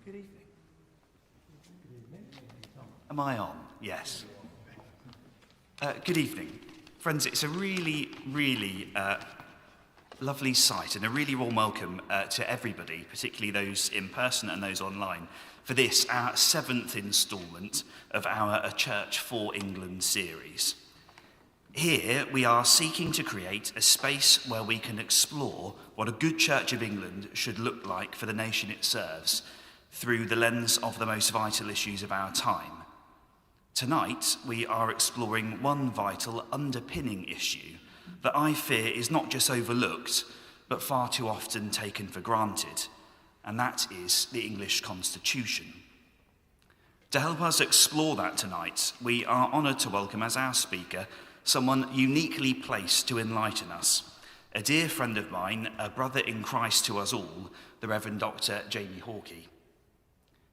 Good evening. Am I on? Yes. Good evening. Friends, it's a really, really lovely sight and a really warm welcome to everybody, particularly those in person and those online, for this, our 7th instalment of our A Church for England series. Here, we are seeking to create a space where we can explore what a good Church of England should look like for the nation it serves, through the lens of the most vital issues of our time. Tonight, we are exploring one vital underpinning issue that I fear is not just overlooked, but far too often taken for granted, and that is the English Constitution. To help us explore that tonight, we are honoured to welcome as our speaker someone uniquely placed to enlighten us, a dear friend of mine, a brother in Christ to us all, the Reverend Dr. Jamie Hawkey.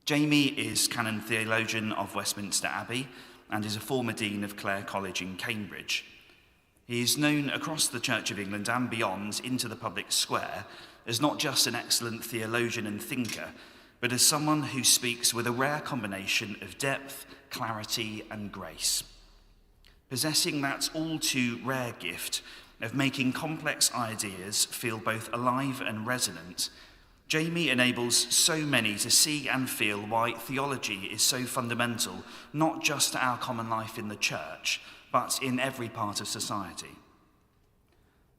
Jamie is Canon Theologian of Westminster Abbey and is a former Dean of Clare College in Cambridge. He is known across the Church of England and beyond into the public square as not just an excellent theologian and thinker, but as someone who speaks with a rare combination of depth, clarity, and grace. Possessing that all too rare gift of making complex ideas feel both alive and resonant, Jamie enables so many to see and feel why theology is so fundamental, not just to our common life in the church, but in every part of society.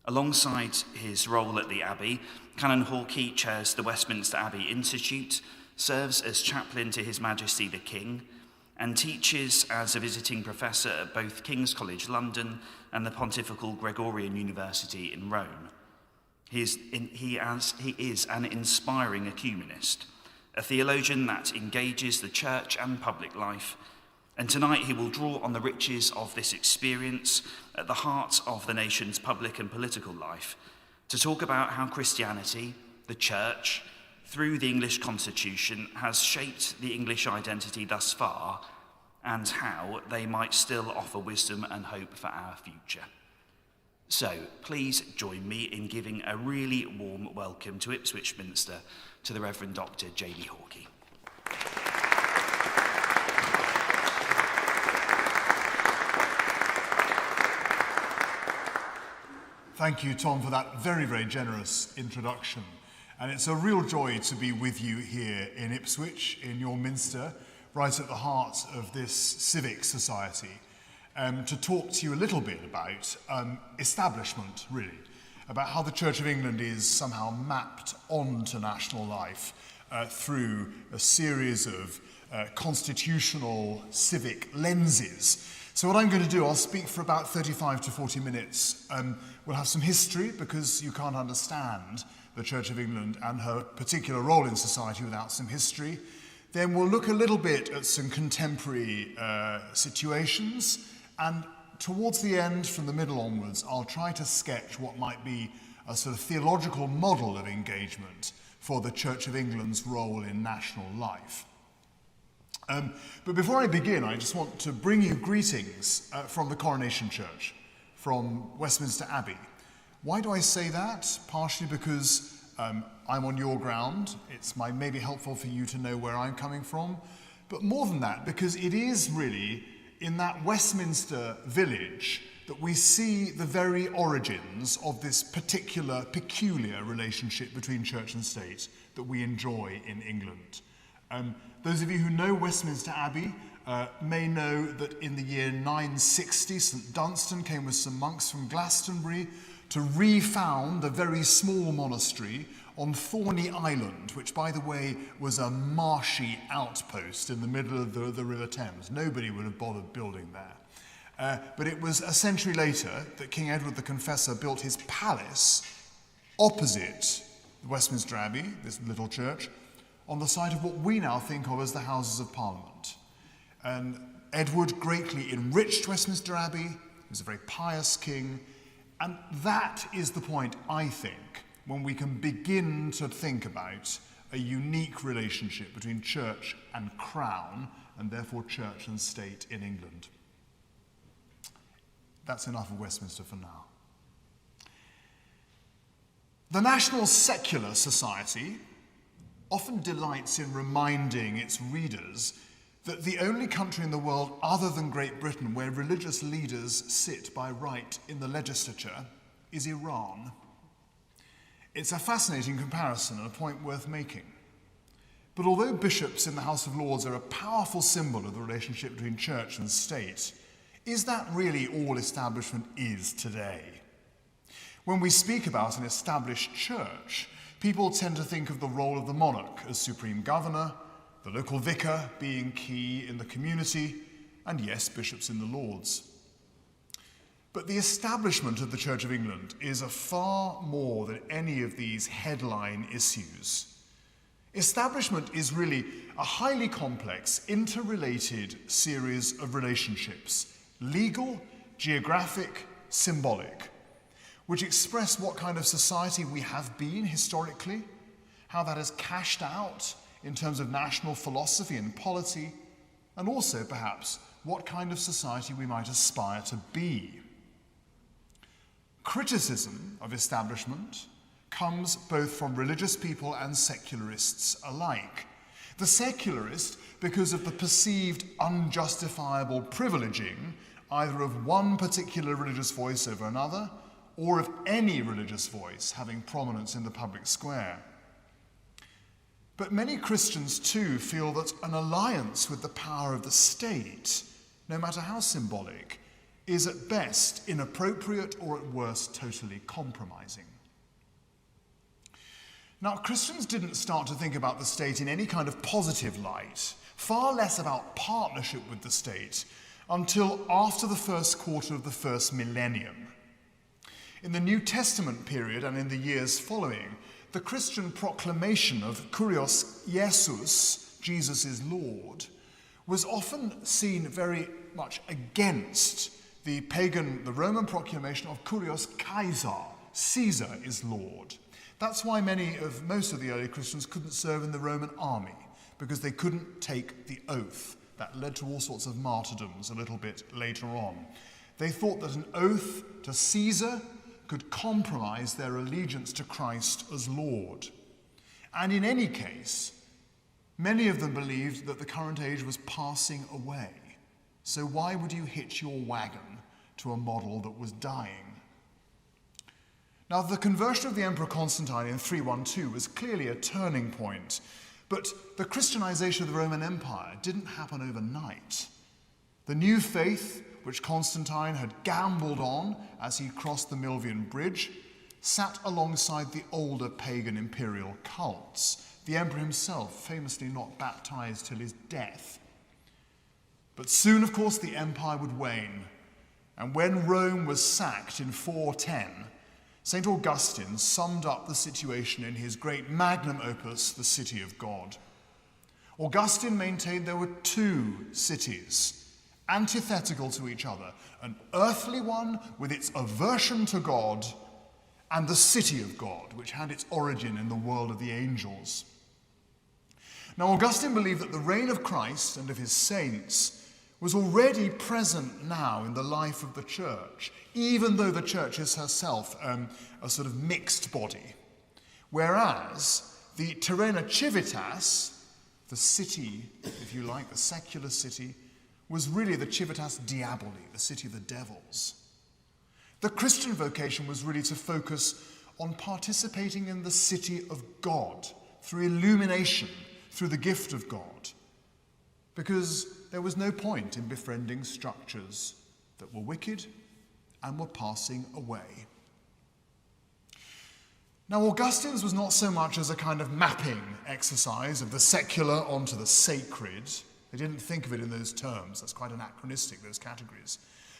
Alongside his role at the Abbey, Canon Hawkey chairs the Westminster Abbey Institute, serves as chaplain to His Majesty the King, and teaches as a visiting professor at both King's College London and the Pontifical Gregorian University in Rome. He is an inspiring ecumenist, a theologian that engages the church and public life, and tonight he will draw on the riches of this experience at the heart of the nation's public and political life to talk about how Christianity, the church, through the English Constitution, has shaped the English identity thus far, and how they might still offer wisdom and hope for our future. So, please join me in giving a really warm welcome to Ipswich Minster to the Reverend Dr. Jamie Hawkey. Thank you, Tom, for that very, very generous introduction. And it's a real joy to be with you here in Ipswich, in your Minster, right at the heart of this civic society, to talk to you a little bit about establishment, really, about how the Church of England is somehow mapped onto national life through a series of constitutional civic lenses. So what I'm going to do, I'll speak for about 35 to 40 minutes. We'll have some history, because you can't understand the Church of England and her particular role in society without some history. Then we'll look a little bit at some contemporary situations, and towards the end, from the middle onwards, I'll try to sketch what might be a sort of theological model of engagement for the Church of England's role in national life. But before I begin, I just want to bring you greetings from the Coronation Church, from Westminster Abbey. Why do I say that? Partially because I'm on your ground. It's maybe helpful for you to know where I'm coming from. But more than that, because it is really in that Westminster village that we see the very origins of this peculiar relationship between church and state that we enjoy in England. Those of you who know Westminster Abbey may know that in the year 960, St Dunstan came with some monks from Glastonbury to refound a very small monastery on Thorney Island, which, by the way, was a marshy outpost in the middle of the River Thames. Nobody would have bothered building there. But it was a century later that King Edward the Confessor built his palace opposite Westminster Abbey, this little church, on the site of what we now think of as the Houses of Parliament. And Edward greatly enriched Westminster Abbey. He was a very pious king. And that is the point, I think, when we can begin to think about a unique relationship between church and crown, and therefore church and state in England. That's enough of Westminster for now. The National Secular Society often delights in reminding its readers that the only country in the world other than Great Britain where religious leaders sit by right in the legislature is Iran. It's a fascinating comparison and a point worth making. But although bishops in the House of Lords are a powerful symbol of the relationship between church and state, is that really all establishment is today? When we speak about an established church, people tend to think of the role of the monarch as supreme governor, the local vicar being key in the community, and yes, bishops in the Lords. But the establishment of the Church of England is a far more than any of these headline issues. Establishment is really a highly complex, interrelated series of relationships, legal, geographic, symbolic, which express what kind of society we have been historically, how that has cashed out in terms of national philosophy and polity, and also, perhaps, what kind of society we might aspire to be. Criticism of establishment comes both from religious people and secularists alike. The secularist, because of the perceived unjustifiable privileging either of one particular religious voice over another, or of any religious voice having prominence in the public square. But many Christians too feel that an alliance with the power of the state, no matter how symbolic, is at best inappropriate or at worst totally compromising. Now, Christians didn't start to think about the state in any kind of positive light, far less about partnership with the state, until after the first quarter of the first millennium. In the New Testament period and in the years following, the Christian proclamation of Kurios Jesus, Jesus is Lord, was often seen very much against the Roman proclamation of Kurios Kaiser, Caesar is Lord. That's why most of the early Christians couldn't serve in the Roman army, because they couldn't take the oath. That led to all sorts of martyrdoms a little bit later on. They thought that an oath to Caesar could compromise their allegiance to Christ as Lord. And in any case, many of them believed that the current age was passing away. So why would you hitch your wagon to a model that was dying? Now, the conversion of the Emperor Constantine in 312 was clearly a turning point, but the Christianization of the Roman Empire didn't happen overnight. The new faith, which Constantine had gambled on as he crossed the Milvian Bridge, sat alongside the older pagan imperial cults, the emperor himself famously not baptized till his death. But soon, of course, the empire would wane, and when Rome was sacked in 410, St. Augustine summed up the situation in his great magnum opus, The City of God. Augustine maintained there were two cities, antithetical to each other, an earthly one with its aversion to God, and the city of God, which had its origin in the world of the angels. Now, Augustine believed that the reign of Christ and of his saints was already present now in the life of the church, even though the church is herself a sort of mixed body. Whereas the terrena civitas, the city, if you like, the secular city, was really the civitas diaboli, the city of the devils. The Christian vocation was really to focus on participating in the city of God through illumination, through the gift of God, because there was no point in befriending structures that were wicked and were passing away. Now, Augustine's was not so much as a kind of mapping exercise of the secular onto the sacred. They didn't think of it in those terms. That's quite anachronistic, those categories.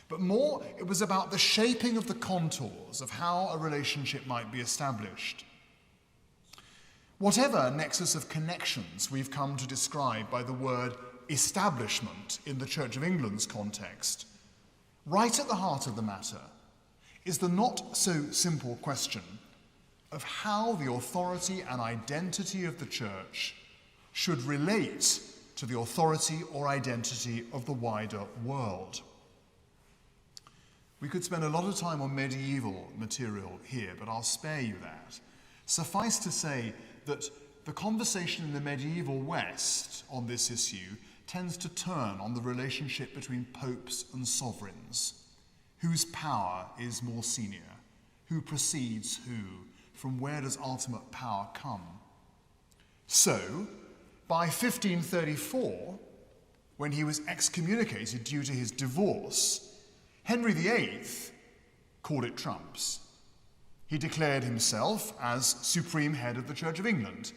But more, it was about the shaping of the contours of how a relationship might be established. Whatever nexus of connections we've come to describe by the word establishment in the Church of England's context, right at the heart of the matter is the not so simple question of how the authority and identity of the church should relate to the authority or identity of the wider world. We could spend a lot of time on medieval material here, but I'll spare you that. Suffice to say that the conversation in the medieval West on this issue tends to turn on the relationship between popes and sovereigns. Whose power is more senior? Who precedes who? From where does ultimate power come? So, by 1534, when he was excommunicated due to his divorce, Henry VIII called it trumps. He declared himself as supreme head of the Church of England,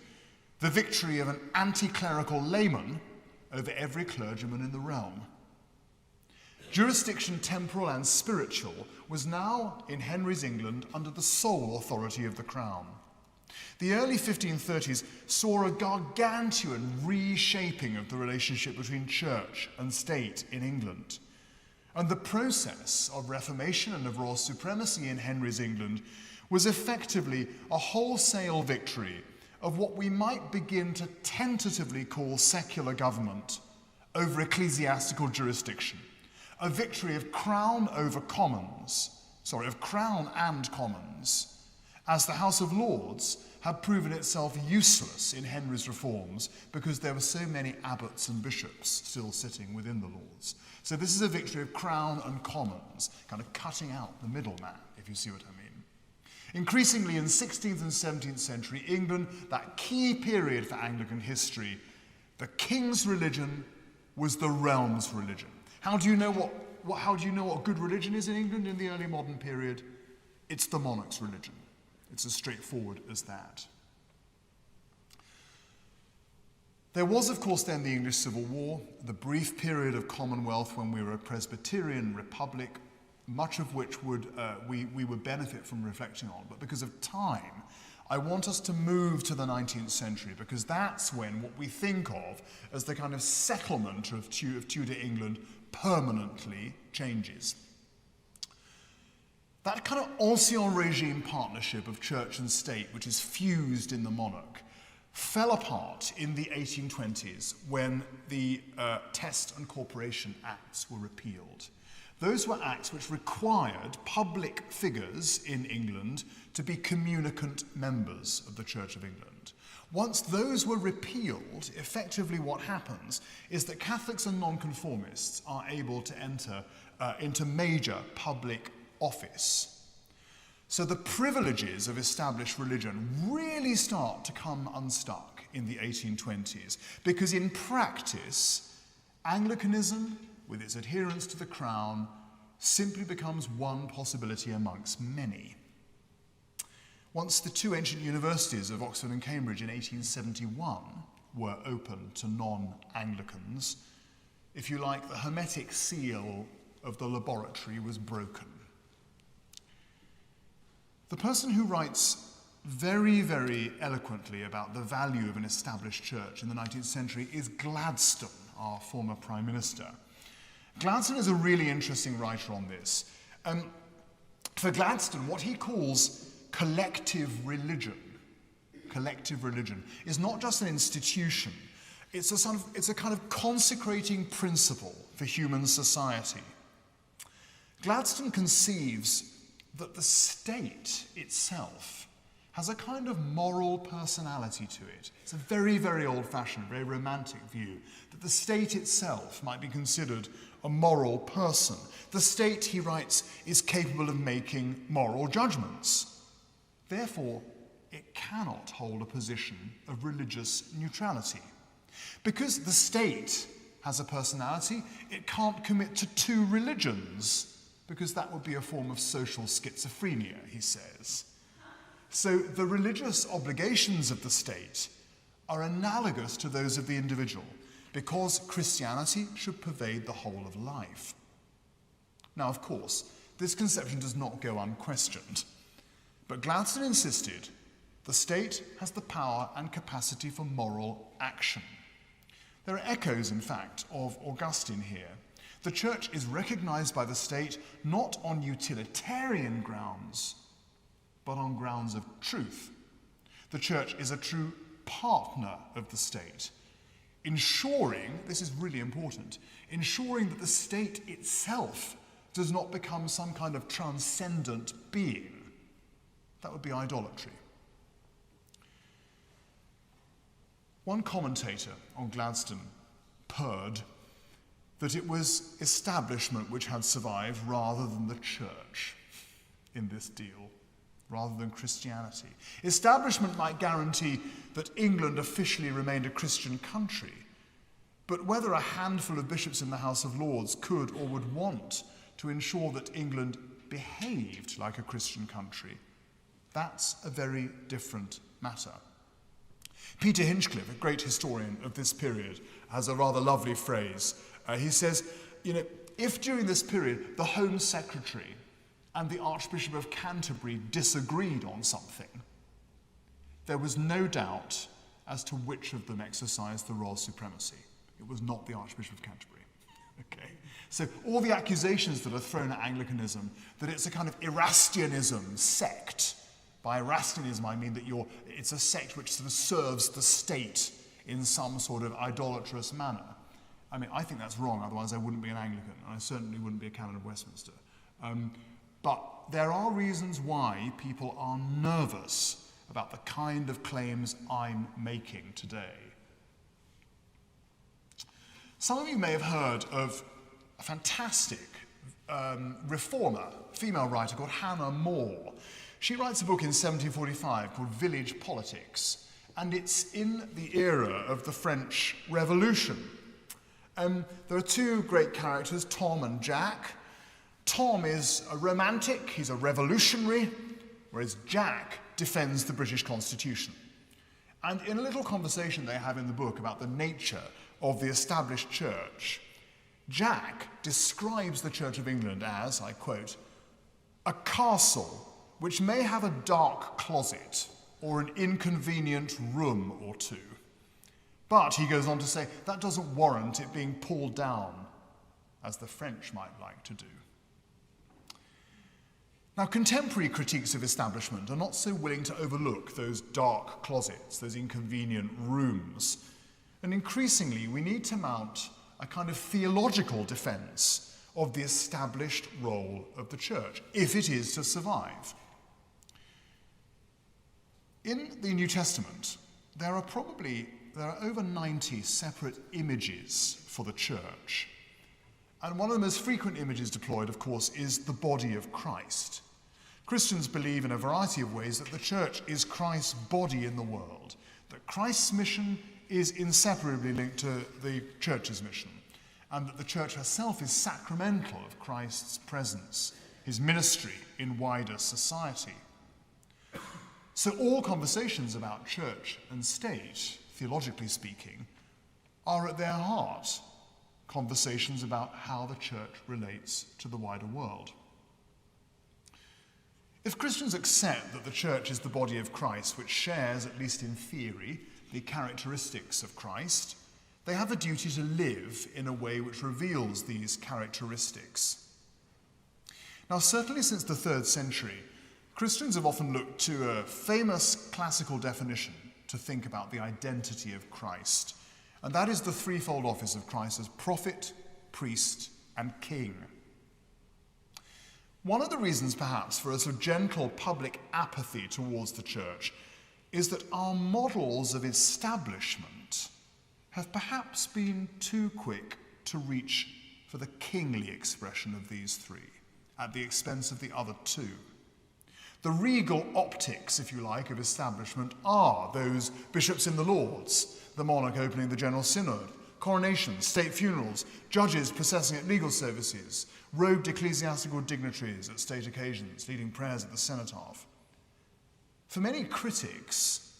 the victory of an anti-clerical layman over every clergyman in the realm. Jurisdiction temporal and spiritual was now in Henry's England under the sole authority of the crown. The early 1530s saw a gargantuan reshaping of the relationship between church and state in England. And the process of reformation and of royal supremacy in Henry's England was effectively a wholesale victory of what we might begin to tentatively call secular government over ecclesiastical jurisdiction. A victory of crown over commons, of crown and commons, as the House of Lords had proven itself useless in Henry's reforms because there were so many abbots and bishops still sitting within the Lords. So this is a victory of crown and commons, kind of cutting out the middleman, if you see what I mean. Increasingly in 16th and 17th century England, that key period for Anglican history, the king's religion was the realm's religion. How do you know what good religion is in England in the early modern period? It's the monarch's religion. It's as straightforward as that. There was, of course, then the English Civil War, the brief period of Commonwealth when we were a Presbyterian republic, much of which we would benefit from reflecting on. But because of time, I want us to move to the 19th century, because that's when what we think of as the kind of settlement of Tudor England permanently changes. That kind of ancien regime partnership of church and state, which is fused in the monarch, fell apart in the 1820s when the Test and Corporation Acts were repealed. Those were acts which required public figures in England to be communicant members of the Church of England. Once those were repealed, effectively what happens is that Catholics and nonconformists are able to enter into major public office. So the privileges of established religion really start to come unstuck in the 1820s, because in practice, Anglicanism, with its adherence to the crown, simply becomes one possibility amongst many. Once the two ancient universities of Oxford and Cambridge in 1871 were open to non-Anglicans, if you like, the hermetic seal of the laboratory was broken. The person who writes very, very eloquently about the value of an established church in the 19th century is Gladstone, our former Prime Minister. Gladstone is a really interesting writer on this. For Gladstone, what he calls collective religion is not just an institution, it's a kind of consecrating principle for human society. Gladstone conceives that the state itself has a kind of moral personality to it. It's a very, very old-fashioned, very romantic view that the state itself might be considered a moral person. The state, he writes, is capable of making moral judgments. Therefore, it cannot hold a position of religious neutrality. Because the state has a personality, it can't commit to two religions, because that would be a form of social schizophrenia, he says. So the religious obligations of the state are analogous to those of the individual, because Christianity should pervade the whole of life. Now, of course, this conception does not go unquestioned, but Gladstone insisted the state has the power and capacity for moral action. There are echoes, in fact, of Augustine here. The church is recognized by the state not on utilitarian grounds, but on grounds of truth. The church is a true partner of the state, ensuring, this is really important, ensuring that the state itself does not become some kind of transcendent being. That would be idolatry. One commentator on Gladstone purred that it was establishment which had survived rather than the church in this deal, rather than Christianity. Establishment might guarantee that England officially remained a Christian country, but whether a handful of bishops in the House of Lords could or would want to ensure that England behaved like a Christian country, that's a very different matter. Peter Hinchcliffe, a great historian of this period, has a rather lovely phrase. He says, if during this period the Home Secretary and the Archbishop of Canterbury disagreed on something, there was no doubt as to which of them exercised the royal supremacy. It was not the Archbishop of Canterbury. Okay. So all the accusations that are thrown at Anglicanism, that it's a kind of Erastianism sect. By Erastianism, I mean that it's a sect which sort of serves the state in some sort of idolatrous manner. I mean, I think that's wrong, otherwise I wouldn't be an Anglican, and I certainly wouldn't be a canon of Westminster. But there are reasons why people are nervous about the kind of claims I'm making today. Some of you may have heard of a fantastic reformer, female writer called Hannah More. She writes a book in 1745 called Village Politics, and it's in the era of the French Revolution. There are two great characters, Tom and Jack. Tom is a romantic, he's a revolutionary, whereas Jack defends the British Constitution. And in a little conversation they have in the book about the nature of the established church, Jack describes the Church of England as, I quote, a castle which may have a dark closet or an inconvenient room or two. But, he goes on to say, that doesn't warrant it being pulled down, as the French might like to do. Now, contemporary critiques of establishment are not so willing to overlook those dark closets, those inconvenient rooms. And increasingly, we need to mount a kind of theological defense of the established role of the church, if it is to survive. In the New Testament, there are over 90 separate images for the church. And one of the most frequent images deployed, of course, is the body of Christ. Christians believe in a variety of ways that the church is Christ's body in the world, that Christ's mission is inseparably linked to the church's mission, and that the church herself is sacramental of Christ's presence, his ministry in wider society. So all conversations about church and state, theologically speaking, are at their heart conversations about how the church relates to the wider world. If Christians accept that the church is the body of Christ, which shares, at least in theory, the characteristics of Christ, they have a duty to live in a way which reveals these characteristics. Now, certainly since the 3rd century, Christians have often looked to a famous classical definition to think about the identity of Christ, and that is the threefold office of Christ as prophet, priest, and king. One of the reasons, perhaps, for a sort of gentle public apathy towards the church is that our models of establishment have perhaps been too quick to reach for the kingly expression of these three, at the expense of the other two. The regal optics, if you like, of establishment are those bishops in the Lords, the monarch opening the General Synod, coronations, state funerals, judges processing at legal services, robed ecclesiastical dignitaries at state occasions, leading prayers at the cenotaph. For many critics,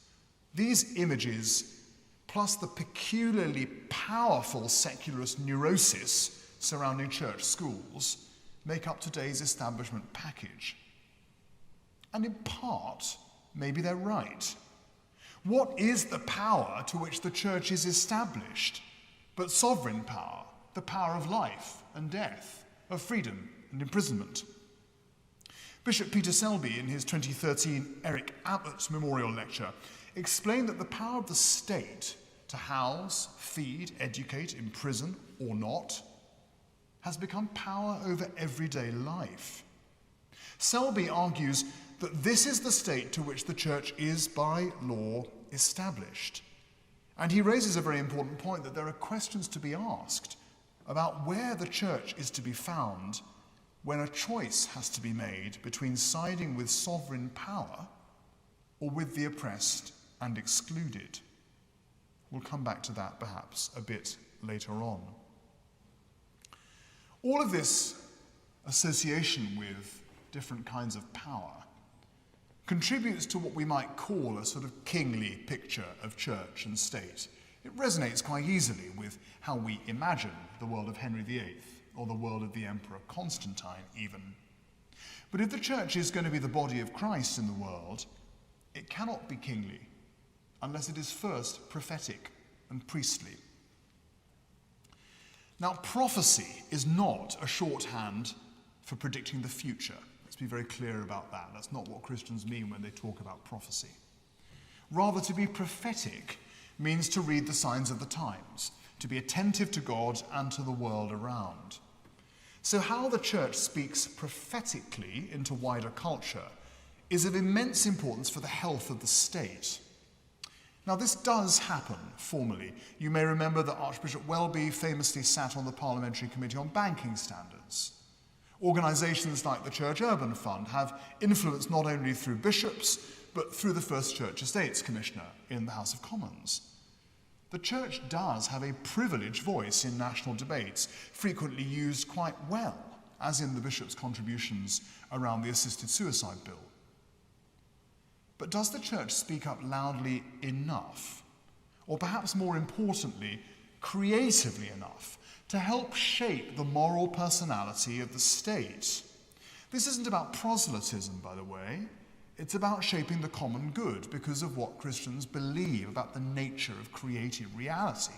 these images, plus the peculiarly powerful secularist neurosis surrounding church schools, make up today's establishment package. And in part, maybe they're right. What is the power to which the church is established but sovereign power, the power of life and death, of freedom and imprisonment? Bishop Peter Selby, in his 2013 Eric Abbott Memorial Lecture, explained that the power of the state to house, feed, educate, imprison, or not, has become power over everyday life. Selby argues that this is the state to which the church is, by law, established. And he raises a very important point that there are questions to be asked about where the church is to be found when a choice has to be made between siding with sovereign power or with the oppressed and excluded. We'll come back to that perhaps a bit later on. All of this association with different kinds of power contributes to what we might call a sort of kingly picture of church and state. It resonates quite easily with how we imagine the world of Henry VIII or the world of the Emperor Constantine even. But if the church is going to be the body of Christ in the world, it cannot be kingly unless it is first prophetic and priestly. Now, prophecy is not a shorthand for predicting the future. Let's be very clear about that. That's not what Christians mean when they talk about prophecy. Rather, to be prophetic means to read the signs of the times, to be attentive to God and to the world around. So how the church speaks prophetically into wider culture is of immense importance for the health of the state. Now, this does happen formally. You may remember that Archbishop Welby famously sat on the Parliamentary Committee on Banking Standards. Organisations like the Church Urban Fund have influence not only through bishops, but through the First Church Estates Commissioner in the House of Commons. The Church does have a privileged voice in national debates, frequently used quite well, as in the bishop's contributions around the assisted suicide bill. But does the church speak up loudly enough, or perhaps more importantly, creatively enough, to help shape the moral personality of the state? This isn't about proselytism, by the way. It's about shaping the common good because of what Christians believe about the nature of created reality.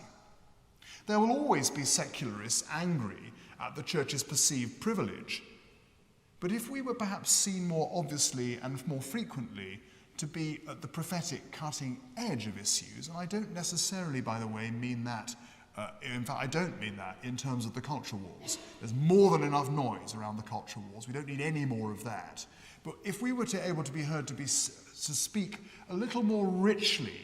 There will always be secularists angry at the church's perceived privilege, but if we were perhaps seen more obviously and more frequently to be at the prophetic cutting edge of issues, and I don't necessarily, by the way, mean that, in fact, I don't mean that in terms of the culture wars. There's more than enough noise around the culture wars. We don't need any more of that. But if we were able to be heard to speak a little more richly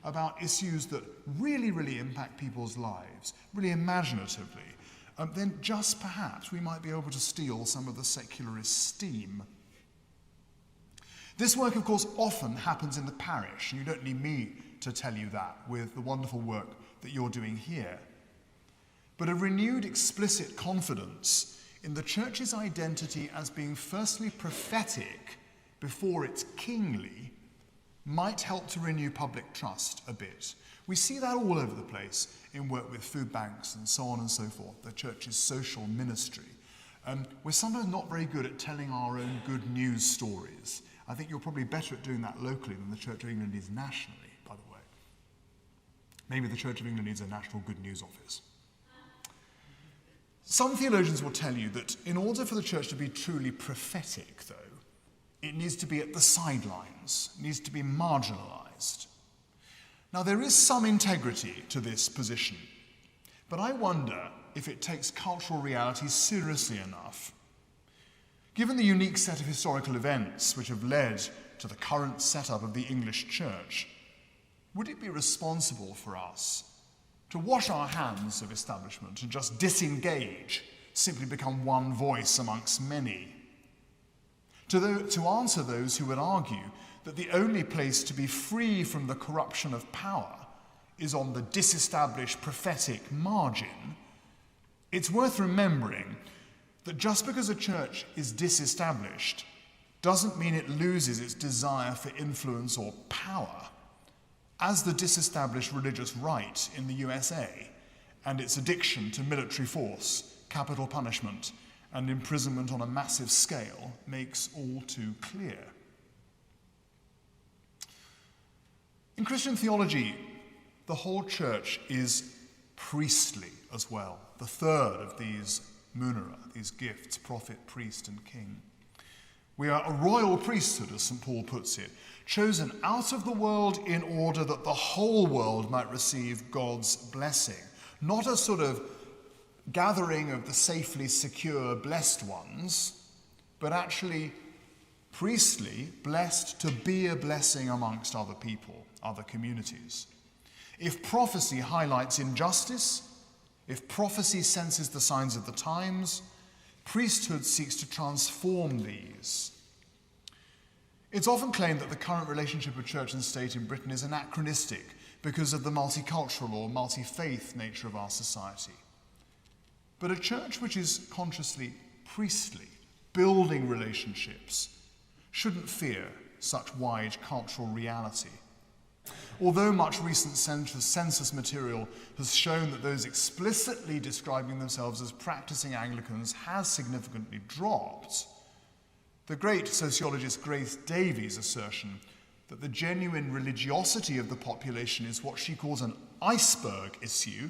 about issues that really, really impact people's lives, really imaginatively, then just perhaps we might be able to steal some of the secularist steam. This work, of course, often happens in the parish, and you don't need me to tell you that with the wonderful work that you're doing here. But a renewed explicit confidence in the church's identity as being firstly prophetic before it's kingly might help to renew public trust a bit. We see that all over the place in work with food banks and so on and so forth, the church's social ministry. We're sometimes not very good at telling our own good news stories. I think you're probably better at doing that locally than the Church of England is nationally, by the way. Maybe the Church of England needs a national good news office. Some theologians will tell you that in order for the church to be truly prophetic, though, it needs to be at the sidelines, it needs to be marginalised. Now, there is some integrity to this position, but I wonder if it takes cultural reality seriously enough. Given the unique set of historical events which have led to the current setup of the English church, would it be responsible for us to wash our hands of establishment and just disengage, simply become one voice amongst many? To answer those who would argue that the only place to be free from the corruption of power is on the disestablished prophetic margin, it's worth remembering that just because a church is disestablished doesn't mean it loses its desire for influence or power, as the disestablished religious right in the USA and its addiction to military force, capital punishment, and imprisonment on a massive scale makes all too clear. In Christian theology, the whole church is priestly as well, the third of these munera, these gifts, prophet, priest, and king. We are a royal priesthood, as St. Paul puts it, chosen out of the world in order that the whole world might receive God's blessing. Not a sort of gathering of the safely secure blessed ones, but actually priestly, blessed to be a blessing amongst other people, other communities. If prophecy highlights injustice, if prophecy senses the signs of the times, priesthood seeks to transform these. It's often claimed that the current relationship of church and state in Britain is anachronistic because of the multicultural or multi-faith nature of our society. But a church which is consciously priestly, building relationships, shouldn't fear such wide cultural reality. Although much recent census material has shown that those explicitly describing themselves as practicing Anglicans has significantly dropped, the great sociologist Grace Davies' assertion that the genuine religiosity of the population is what she calls an iceberg issue,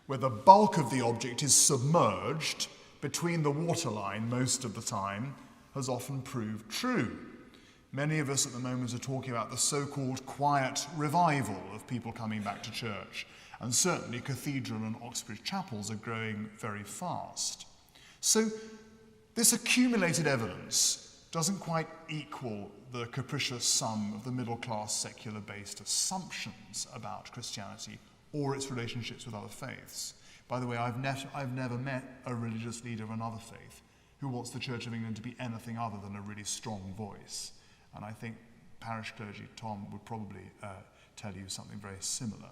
where the bulk of the object is submerged between the waterline most of the time, has often proved true. Many of us at the moment are talking about the so-called quiet revival of people coming back to church, and certainly cathedral and Oxbridge chapels are growing very fast. So this accumulated evidence doesn't quite equal the capricious sum of the middle-class secular-based assumptions about Christianity or its relationships with other faiths. By the way, I've never met a religious leader of another faith who wants the Church of England to be anything other than a really strong voice. And I think parish clergy, Tom, would probably tell you something very similar.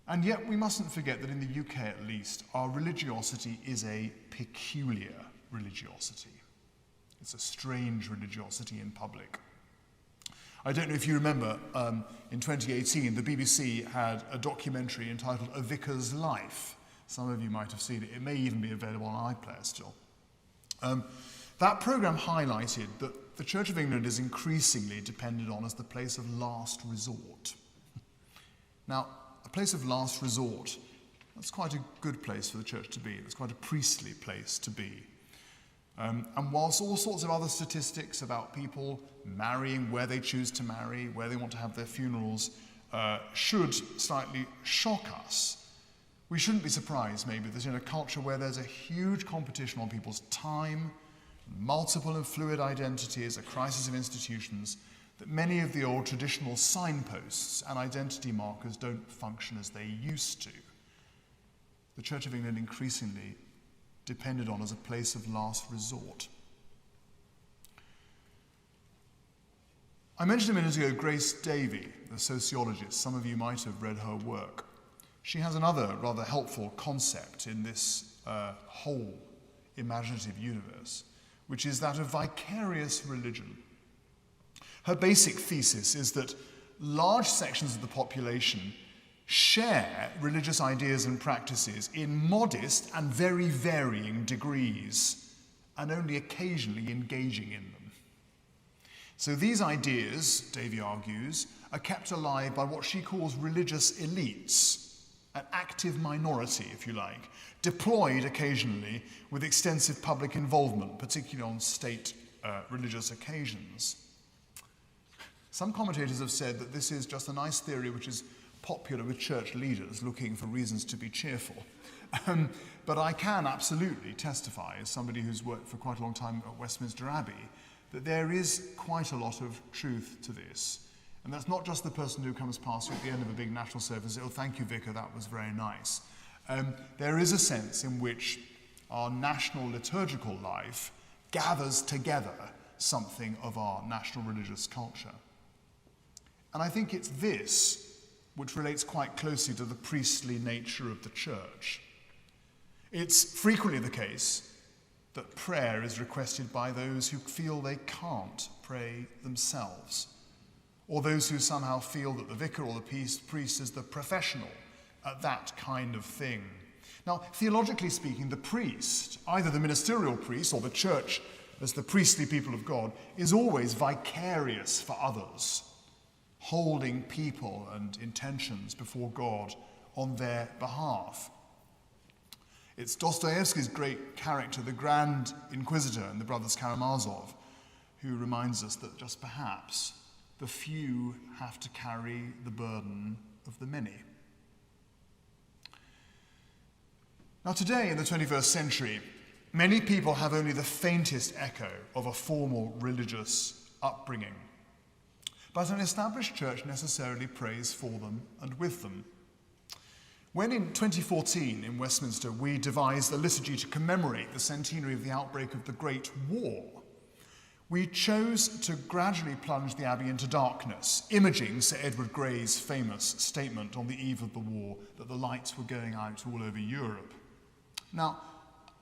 And yet we mustn't forget that in the UK at least, our religiosity is a peculiar religiosity. It's a strange religiosity in public. I don't know if you remember, in 2018, the BBC had a documentary entitled A Vicar's Life. Some of you might have seen it. It may even be available on iPlayer still. That programme highlighted that the Church of England is increasingly depended on as the place of last resort. Now, a place of last resort, that's quite a good place for the church to be. It's quite a priestly place to be. And whilst all sorts of other statistics about people marrying where they choose to marry, where they want to have their funerals, should slightly shock us, we shouldn't be surprised maybe that in a culture where there's a huge competition on people's time, multiple and fluid identities, a crisis of institutions, that many of the old traditional signposts and identity markers don't function as they used to. The Church of England increasingly depended on as a place of last resort. I mentioned a minute ago Grace Davie, the sociologist. Some of you might have read her work. She has another rather helpful concept in this whole imaginative universe, which is that of vicarious religion. Her basic thesis is that large sections of the population share religious ideas and practices in modest and very varying degrees, and only occasionally engaging in them. So these ideas, Davie argues, are kept alive by what she calls religious elites, an active minority, if you like, deployed occasionally with extensive public involvement, particularly on state religious occasions. Some commentators have said that this is just a nice theory which is popular with church leaders looking for reasons to be cheerful. But I can absolutely testify, as somebody who's worked for quite a long time at Westminster Abbey, that there is quite a lot of truth to this. And that's not just the person who comes past you at the end of a big national service and says, "Oh, thank you, Vicar, that was very nice." There is a sense in which our national liturgical life gathers together something of our national religious culture. And I think it's this which relates quite closely to the priestly nature of the church. It's frequently the case that prayer is requested by those who feel they can't pray themselves, or those who somehow feel that the vicar or the priest is the professional at that kind of thing. Now, theologically speaking, the priest, either the ministerial priest or the church as the priestly people of God, is always vicarious for others, holding people and intentions before God on their behalf. It's Dostoevsky's great character, the Grand Inquisitor in the Brothers Karamazov, who reminds us that just perhaps the few have to carry the burden of the many. Now today, in the 21st century, many people have only the faintest echo of a formal religious upbringing. but an established church necessarily prays for them and with them. When in 2014 in Westminster we devised a liturgy to commemorate the centenary of the outbreak of the Great War, we chose to gradually plunge the Abbey into darkness, imaging Sir Edward Grey's famous statement on the eve of the war that the lights were going out all over Europe. Now,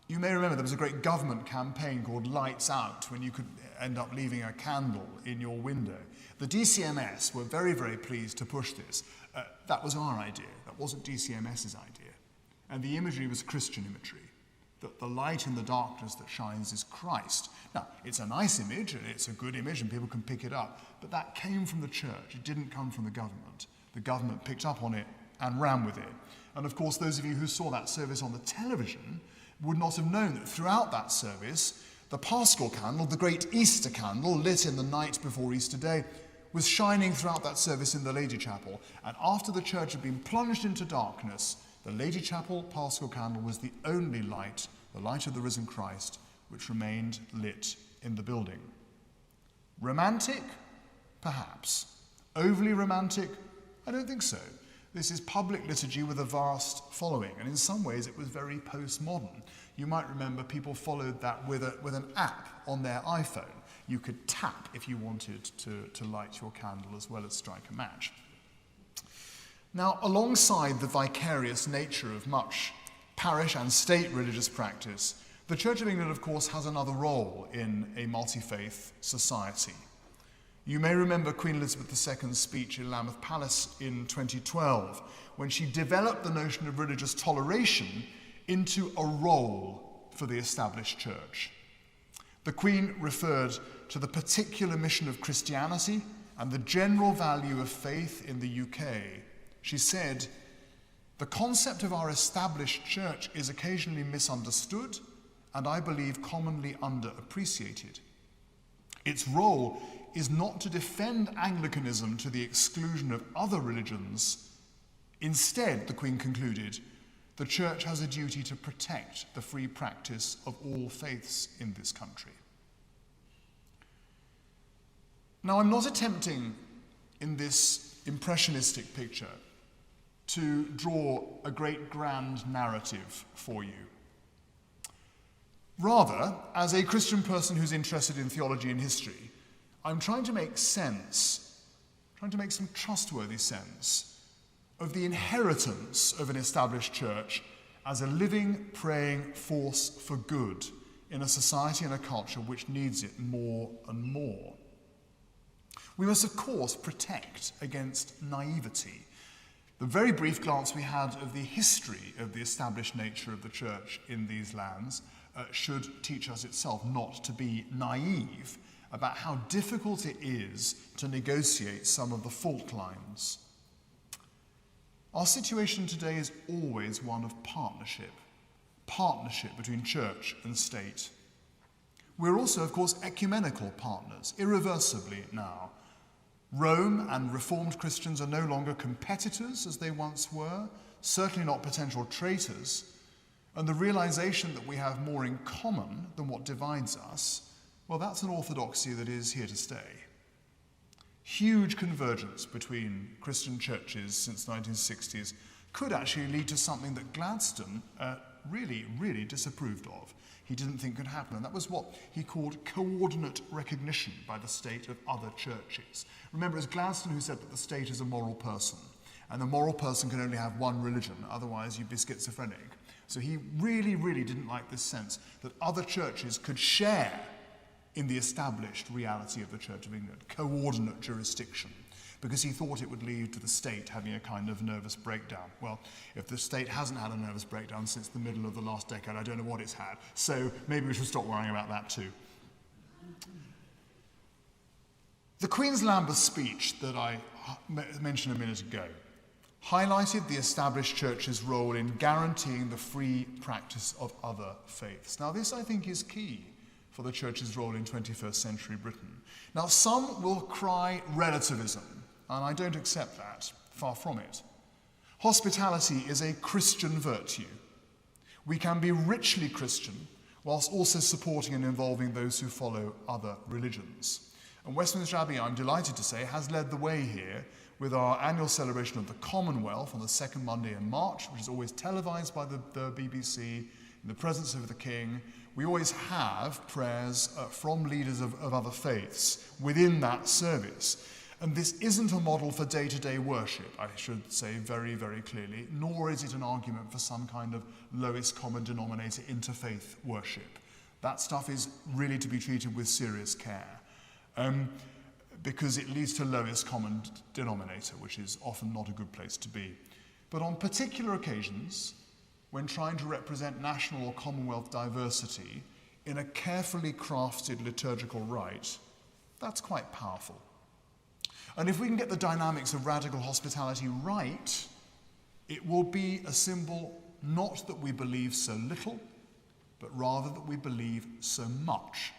you may remember there was a great government campaign called Lights Out, when you could end up leaving a candle in your window. The DCMS were very, very pleased to push this. That was our idea. That wasn't DCMS's idea. And the imagery was Christian imagery, that the light in the darkness that shines is Christ. Now, it's a nice image, and it's a good image, and people can pick it up, but that came from the church. It didn't come from the government. The government picked up on it and ran with it. And of course, those of you who saw that service on the television would not have known that throughout that service, the Paschal candle, the great Easter candle, lit in the night before Easter Day, was shining throughout that service in the Lady Chapel. And after the church had been plunged into darkness, the Lady Chapel Paschal candle was the only light, the light of the risen Christ, which remained lit in the building. Romantic? Perhaps. Overly romantic? I don't think so. This is public liturgy with a vast following, and in some ways it was very postmodern. You might remember people followed that with an app on their iPhone. You could tap if you wanted to light your candle as well as strike a match. Now, alongside the vicarious nature of much parish and state religious practice, the Church of England, of course, has another role in a multi-faith society. You may remember Queen Elizabeth II's speech in Lambeth Palace in 2012, when she developed the notion of religious toleration into a role for the established church. The Queen referred to the particular mission of Christianity and the general value of faith in the UK. She said, "The concept of our established church is occasionally misunderstood and I believe commonly underappreciated. Its role is not to defend Anglicanism to the exclusion of other religions. Instead," the Queen concluded, "the Church has a duty to protect the free practice of all faiths in this country." Now, I'm not attempting in this impressionistic picture to draw a great grand narrative for you. Rather, as a Christian person who's interested in theology and history, I'm trying to make sense, trying to make some trustworthy sense of the inheritance of an established church as a living, praying force for good in a society and a culture which needs it more and more. We must, of course, protect against naivety. The very brief glance we had of the history of the established nature of the church in these lands should teach us itself not to be naive about how difficult it is to negotiate some of the fault lines. Our situation today is always one of partnership between church and state. We're also, of course, ecumenical partners, irreversibly now. Rome and Reformed Christians are no longer competitors as they once were, certainly not potential traitors, and the realization that we have more in common than what divides us, well, that's an orthodoxy that is here to stay. Huge convergence between Christian churches since the 1960s could actually lead to something that Gladstone really disapproved of. He didn't think could happen, and that was what he called coordinate recognition by the state of other churches. Remember, it was Gladstone who said that the state is a moral person, and the moral person can only have one religion, otherwise you'd be schizophrenic. So he really didn't like this sense that other churches could share in the established reality of the Church of England, coordinate jurisdiction, because he thought it would lead to the state having a kind of nervous breakdown. Well, if the state hasn't had a nervous breakdown since the middle of the last decade, I don't know what it's had, so maybe we should stop worrying about that too. The Queen's Lambeth speech that I mentioned a minute ago highlighted the established church's role in guaranteeing the free practice of other faiths. Now, this, I think, is key for the church's role in 21st century Britain. Now, some will cry relativism, and I don't accept that, far from it. Hospitality is a Christian virtue. We can be richly Christian whilst also supporting and involving those who follow other religions. And Westminster Abbey, I'm delighted to say, has led the way here with our annual celebration of the Commonwealth on the second Monday in March, which is always televised by the BBC in the presence of the King. We always have prayers from leaders of other faiths within that service. And this isn't a model for day-to-day worship, I should say very, very clearly, nor is it an argument for some kind of lowest common denominator interfaith worship. That stuff is really to be treated with serious care, because it leads to lowest common denominator, which is often not a good place to be. But on particular occasions, when trying to represent national or Commonwealth diversity in a carefully crafted liturgical rite, that's quite powerful. And if we can get the dynamics of radical hospitality right, it will be a symbol not that we believe so little, but rather that we believe so much.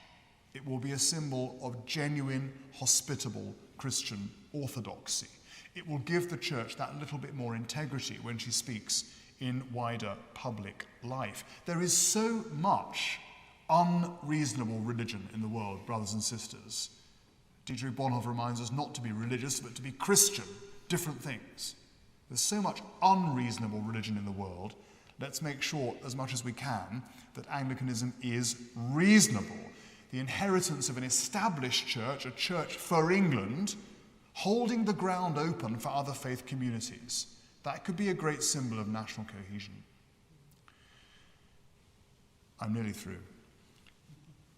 It will be a symbol of genuine, hospitable Christian orthodoxy. It will give the church that little bit more integrity when she speaks in wider public life. There is so much unreasonable religion in the world, brothers and sisters. Dietrich Bonhoeffer reminds us not to be religious, but to be Christian, different things. There's so much unreasonable religion in the world. Let's make sure, as much as we can, that Anglicanism is reasonable. The inheritance of an established church, a church for England, holding the ground open for other faith communities. That could be a great symbol of national cohesion. I'm nearly through.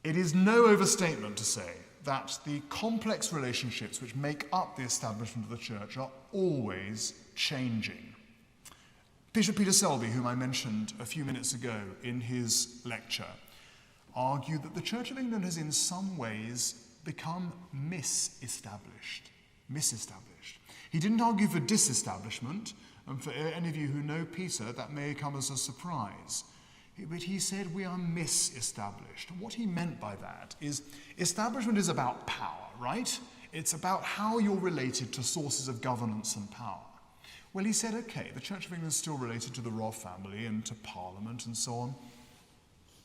It is no overstatement to say that the complex relationships which make up the establishment of the church are always changing. Bishop Peter Selby, whom I mentioned a few minutes ago in his lecture, argued that the Church of England has in some ways become misestablished. He didn't argue for disestablishment, and for any of you who know Peter, that may come as a surprise. But he said we are misestablished. What he meant by that is establishment is about power, right? It's about how you're related to sources of governance and power. Well, he said, okay, the Church of England is still related to the royal family and to Parliament and so on.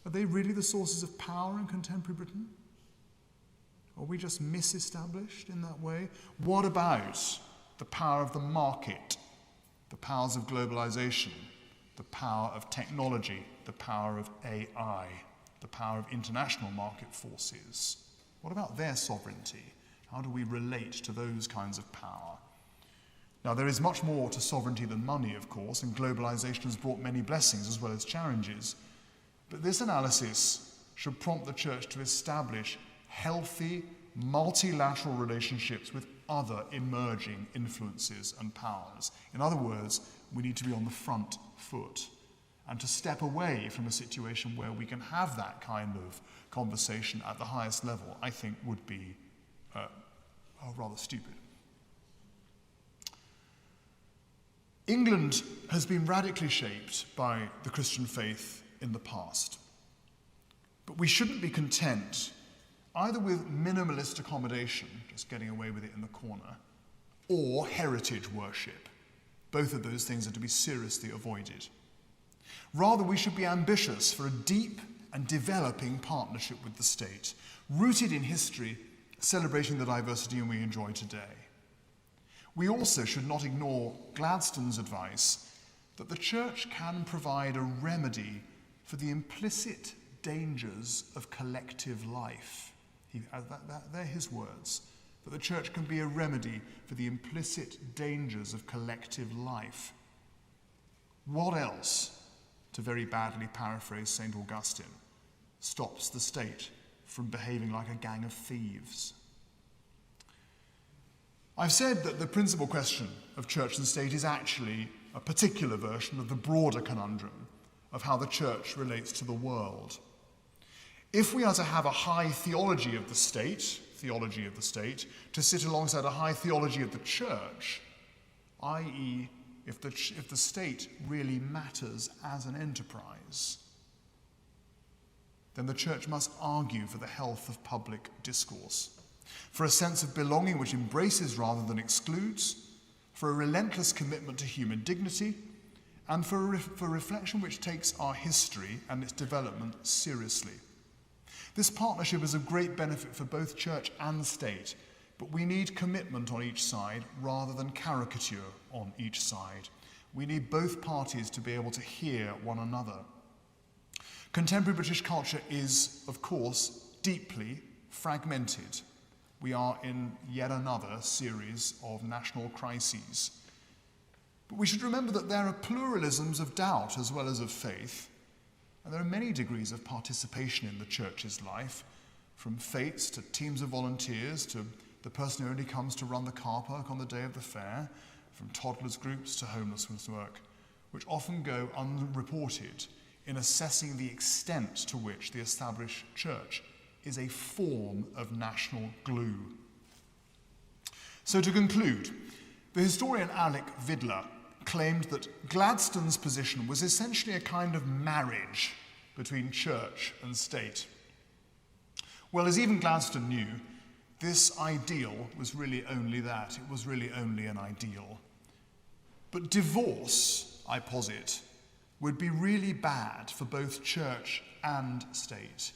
Are they really the sources of power in contemporary Britain? Are we just misestablished in that way? What about the power of the market, the powers of globalization, the power of technology, the power of AI, the power of international market forces? What about their sovereignty? How do we relate to those kinds of power? Now, there is much more to sovereignty than money, of course, and globalization has brought many blessings as well as challenges. But this analysis should prompt the Church to establish healthy, multilateral relationships with other emerging influences and powers. In other words, we need to be on the front foot and to step away from a situation where we can have that kind of conversation at the highest level, I think would be rather stupid. England has been radically shaped by the Christian faith in the past. But we shouldn't be content either with minimalist accommodation, just getting away with it in the corner, or heritage worship. Both of those things are to be seriously avoided. Rather, we should be ambitious for a deep and developing partnership with the state, rooted in history, celebrating the diversity we enjoy today. We also should not ignore Gladstone's advice that the Church can provide a remedy for the implicit dangers of collective life. They're his words, that the Church can be a remedy for the implicit dangers of collective life. What else, to very badly paraphrase St. Augustine, stops the state from behaving like a gang of thieves? I've said that the principal question of church and state is actually a particular version of the broader conundrum of how the church relates to the world. If we are to have a high theology of the state, to sit alongside a high theology of the church, i.e., if the state really matters as an enterprise, then the church must argue for the health of public discourse, for a sense of belonging which embraces rather than excludes, for a relentless commitment to human dignity, and for reflection which takes our history and its development seriously. This partnership is of great benefit for both church and state, but we need commitment on each side rather than caricature on each side. We need both parties to be able to hear one another. Contemporary British culture is, of course, deeply fragmented. We are in yet another series of national crises. But we should remember that there are pluralisms of doubt as well as of faith, and there are many degrees of participation in the church's life, from fates to teams of volunteers to the person who only comes to run the car park on the day of the fair, from toddlers groups to homelessness work, which often go unreported in assessing the extent to which the established church is a form of national glue. So to conclude, the historian Alec Vidler claimed that Gladstone's position was essentially a kind of marriage between church and state. Well, as even Gladstone knew, this ideal was really only that. It was really only an ideal. But divorce, I posit, would be really bad for both church and state,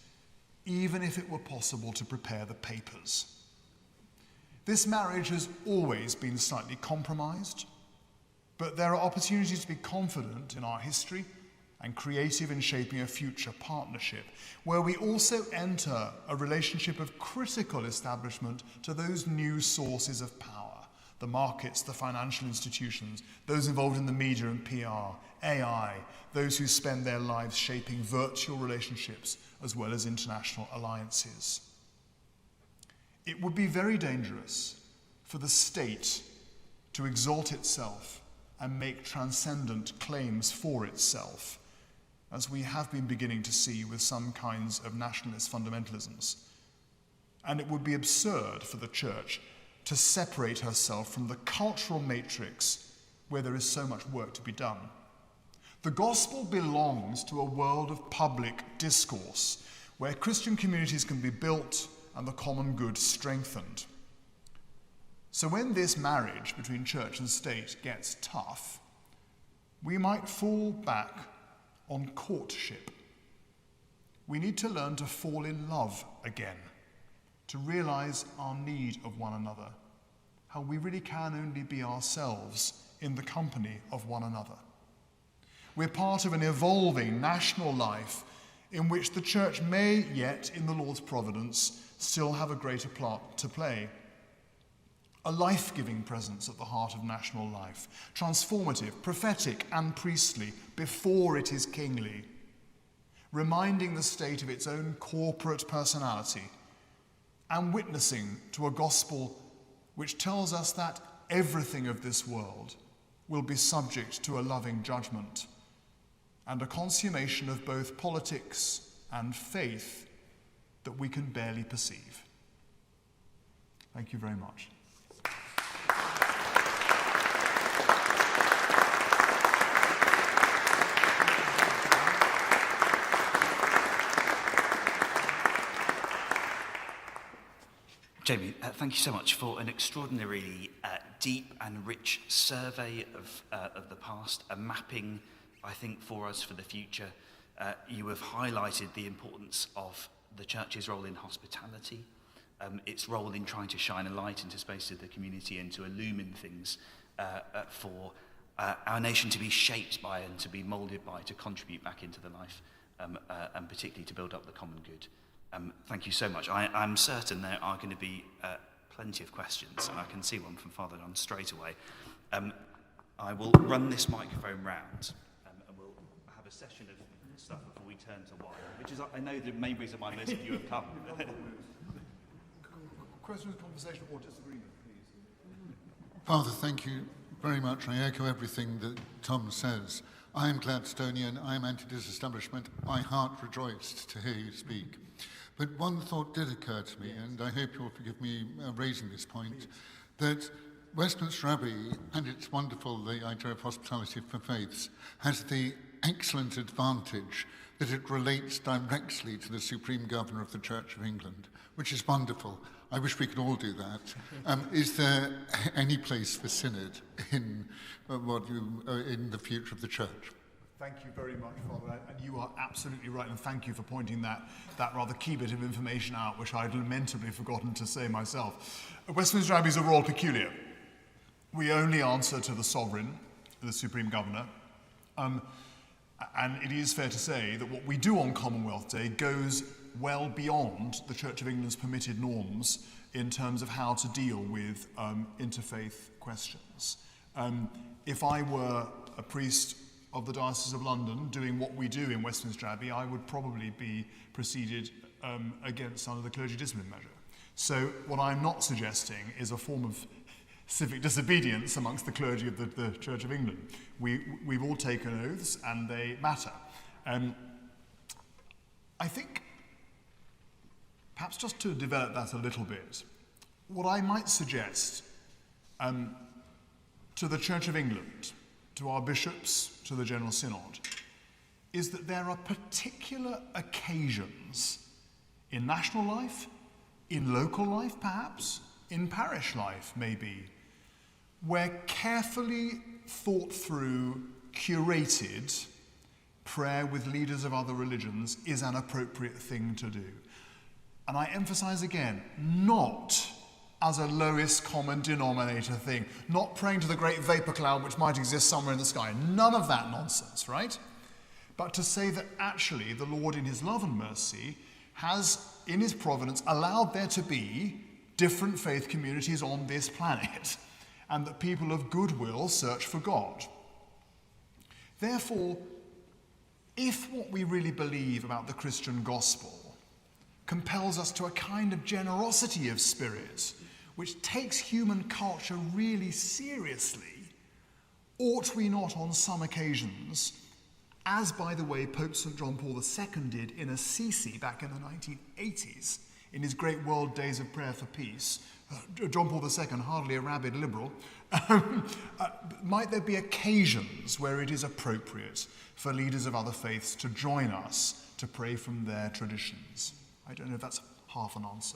even if it were possible to prepare the papers. This marriage has always been slightly compromised, but there are opportunities to be confident in our history and creative in shaping a future partnership, where we also enter a relationship of critical establishment to those new sources of power, the markets, the financial institutions, those involved in the media and PR, AI, those who spend their lives shaping virtual relationships as well as international alliances. It would be very dangerous for the state to exalt itself and make transcendent claims for itself, as we have been beginning to see with some kinds of nationalist fundamentalisms. And it would be absurd for the church to separate herself from the cultural matrix where there is so much work to be done. The gospel belongs to a world of public discourse, where Christian communities can be built and the common good strengthened. So when this marriage between church and state gets tough, we might fall back on courtship. We need to learn to fall in love again, to realize our need of one another, how we really can only be ourselves in the company of one another. We're part of an evolving national life in which the church may yet, in the Lord's providence, still have a greater part to play. A life-giving presence at the heart of national life, transformative, prophetic, and priestly before it is kingly, reminding the state of its own corporate personality, and witnessing to a gospel which tells us that everything of this world will be subject to a loving judgment, and a consummation of both politics and faith that we can barely perceive. Thank you very much. Jamie, thank you so much for an extraordinarily deep and rich survey of the past, a mapping, I think, for us for the future. You have highlighted the importance of the church's role in hospitality, its role in trying to shine a light into space of the community and to illumine things for our nation to be shaped by and to be moulded by, to contribute back into the life, and particularly to build up the common good. Thank you so much. I'm certain there are going to be plenty of questions, and I can see one from Father John straight away. I will run this microphone round, and we'll have a session of stuff before we turn to wine, which is, I know, the main reason why most of you have come. Questions, conversation, or disagreement, please. Father, thank you very much. I echo everything that Tom says. I am Gladstonian, I am anti-disestablishment. My heart rejoiced to hear you speak. But one thought did occur to me, and I hope you'll forgive me raising this point, that Westminster Abbey, and it's wonderful, the idea of hospitality for faiths, has the excellent advantage that it relates directly to the Supreme Governor of the Church of England, which is wonderful. I wish we could all do that. Is there any place for synod in the future of the Church? Thank you very much, Father, and you are absolutely right, and thank you for pointing that rather key bit of information out, which I'd lamentably forgotten to say myself. Westminster Abbey is a royal peculiar. We only answer to the sovereign, the Supreme Governor, and it is fair to say that what we do on Commonwealth Day goes well beyond the Church of England's permitted norms in terms of how to deal with interfaith questions. If I were a priest of the Diocese of London doing what we do in Westminster Abbey, I would probably be proceeded against under the clergy discipline measure. So what I'm not suggesting is a form of civic disobedience amongst the clergy of the Church of England. We've all taken oaths and they matter. I think, perhaps just to develop that a little bit, what I might suggest to the Church of England, to our bishops, to the General Synod, is that there are particular occasions in national life, in local life perhaps, in parish life maybe, where carefully thought through, curated prayer with leaders of other religions is an appropriate thing to do. And I emphasize again, not as a lowest common denominator thing, not praying to the great vapor cloud which might exist somewhere in the sky. None of that nonsense, right? But to say that actually the Lord in his love and mercy has, in his providence, allowed there to be different faith communities on this planet, and that people of goodwill search for God. Therefore, if what we really believe about the Christian gospel compels us to a kind of generosity of spirit, which takes human culture really seriously, ought we not on some occasions, as by the way Pope St. John Paul II did in Assisi back in the 1980s, in his great World Days of Prayer for Peace, John Paul II, hardly a rabid liberal, might there be occasions where it is appropriate for leaders of other faiths to join us to pray from their traditions? I don't know if that's half an answer.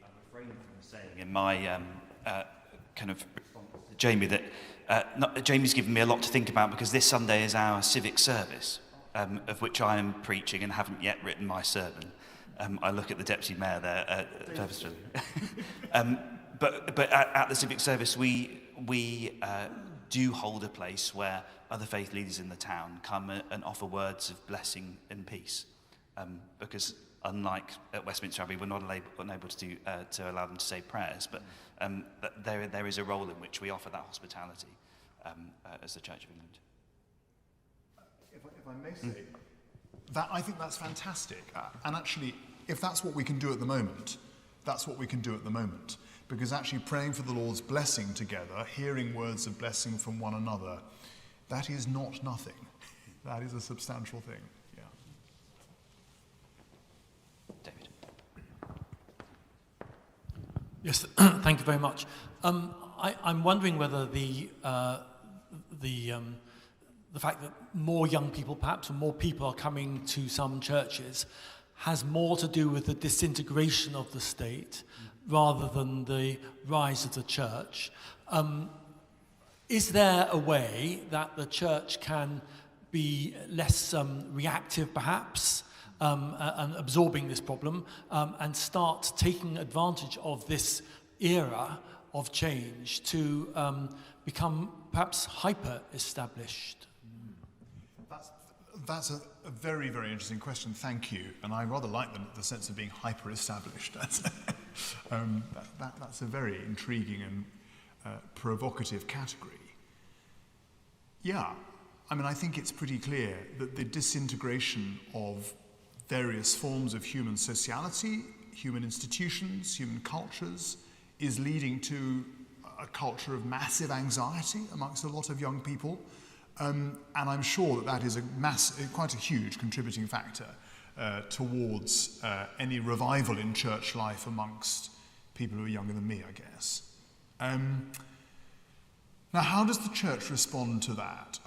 I'm refraining from saying in my kind of response to Jamie that Jamie's given me a lot to think about, because this Sunday is our civic service, of which I am preaching and haven't yet written my sermon. I look at the Deputy Mayor there, Featherstone. But at the civic service, we do hold a place where other faith leaders in the town come and offer words of blessing and peace. Because unlike at Westminster Abbey, we're not unable to allow them to say prayers, but there is a role in which we offer that hospitality as the Church of England. If I may say, that I think that's fantastic. And actually, if that's what we can do at the moment, that's what we can do at the moment. Because actually praying for the Lord's blessing together, hearing words of blessing from one another, that is not nothing. That is a substantial thing. Yeah. David. Yes, thank you very much. I'm wondering whether the fact that more young people, perhaps, or more people are coming to some churches has more to do with the disintegration of the state rather than the rise of the church. Is there a way that the church can be less reactive, perhaps, and absorbing this problem, and start taking advantage of this era of change to become perhaps hyper-established? That's a very, very interesting question, thank you. And I rather like the sense of being hyper-established. That's a very intriguing and provocative category. Yeah, I mean, I think it's pretty clear that the disintegration of various forms of human sociality, human institutions, human cultures, is leading to a culture of massive anxiety amongst a lot of young people. And I'm sure that is quite a huge contributing factor towards any revival in church life amongst people who are younger than me, I guess. Now, how does the church respond to that?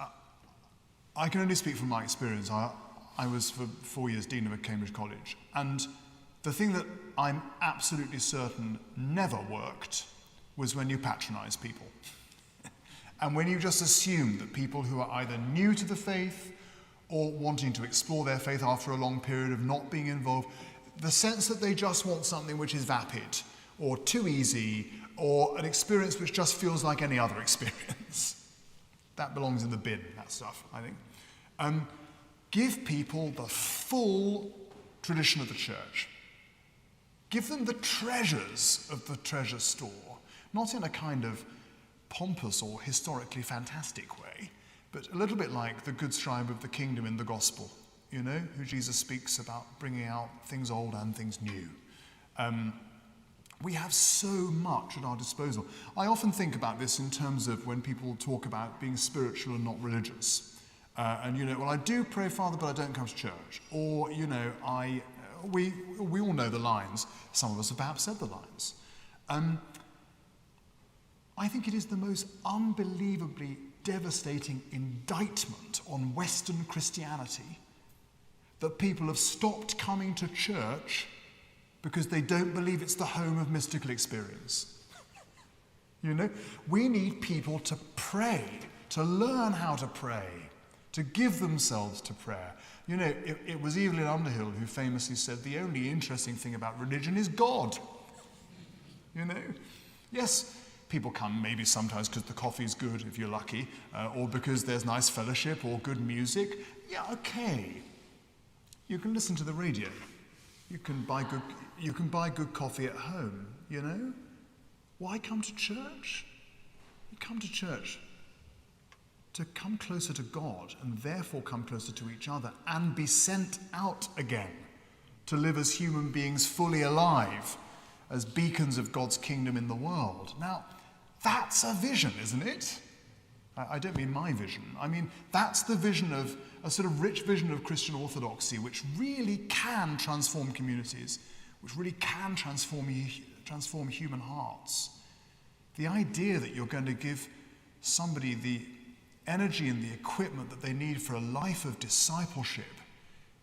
I can only speak from my experience. I was for 4 years Dean of a Cambridge college, and the thing that I'm absolutely certain never worked was when you patronise people. And when you just assume that people who are either new to the faith or wanting to explore their faith after a long period of not being involved, the sense that they just want something which is vapid or too easy or an experience which just feels like any other experience, that belongs in the bin, that stuff, I think. Give people the full tradition of the church. Give them the treasures of the treasure store, not in a kind of pompous or historically fantastic way, but a little bit like the good scribe of the kingdom in the gospel, you know, who Jesus speaks about bringing out things old and things new. We have so much at our disposal. I often think about this in terms of when people talk about being spiritual and not religious. And, you know, well, I do pray, Father, but I don't come to church. Or, you know, we all know the lines. Some of us have perhaps said the lines. I think it is the most unbelievably devastating indictment on Western Christianity that people have stopped coming to church because they don't believe it's the home of mystical experience. You know, we need people to pray, to learn how to pray, to give themselves to prayer. You know, it was Evelyn Underhill who famously said, the only interesting thing about religion is God. You know? Yes, people come maybe sometimes because the coffee's good, if you're lucky, or because there's nice fellowship or good music. Yeah, okay. You can listen to the radio. You can buy good coffee at home, you know? Why come to church? You come to church to come closer to God and therefore come closer to each other and be sent out again to live as human beings fully alive, as beacons of God's kingdom in the world. Now, that's a vision, isn't it? I don't mean my vision. I mean, that's the vision of, a sort of rich vision of Christian orthodoxy, which really can transform communities, which really can transform human hearts. The idea that you're going to give somebody the energy and the equipment that they need for a life of discipleship